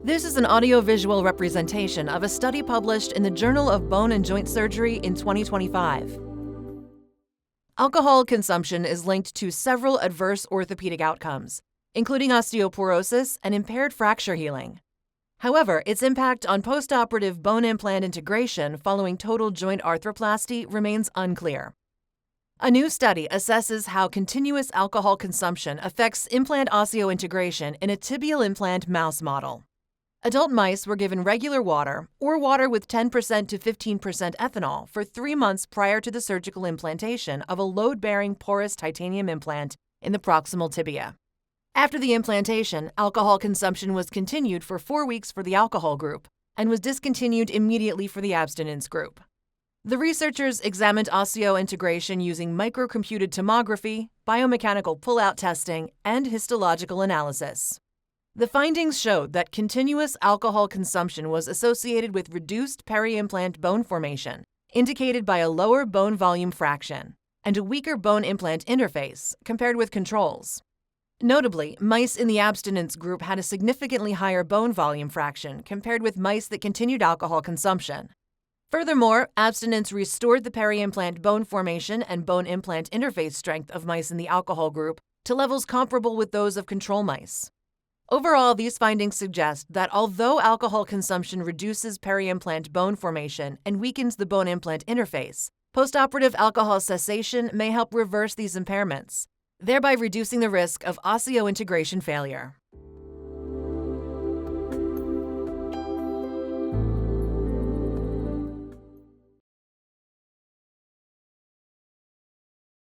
This is an audiovisual representation of a study published in the Journal of Bone and Joint Surgery in 2025. Alcohol consumption is linked to several adverse orthopedic outcomes, including osteoporosis and impaired fracture healing. However, its impact on postoperative bone implant integration following total joint arthroplasty remains unclear. A new study assesses how continuous alcohol consumption affects implant osseointegration in a tibial implant mouse model. Adult mice were given regular water or water with 10% to 15% ethanol for 3 months prior to the surgical implantation of a load-bearing porous titanium implant in the proximal tibia. After the implantation, alcohol consumption was continued for 4 weeks for the alcohol group and was discontinued immediately for the abstinence group. The researchers examined osseointegration using microcomputed tomography, biomechanical pull-out testing, and histological analysis. The findings showed that continuous alcohol consumption was associated with reduced peri-implant bone formation, indicated by a lower bone volume fraction, and a weaker bone implant interface compared with controls. Notably, mice in the abstinence group had a significantly higher bone volume fraction compared with mice that continued alcohol consumption. Furthermore, abstinence restored the peri-implant bone formation and bone implant interface strength of mice in the alcohol group to levels comparable with those of control mice. Overall, these findings suggest that although alcohol consumption reduces peri-implant bone formation and weakens the bone implant interface, postoperative alcohol cessation may help reverse these impairments, thereby reducing the risk of osseointegration failure.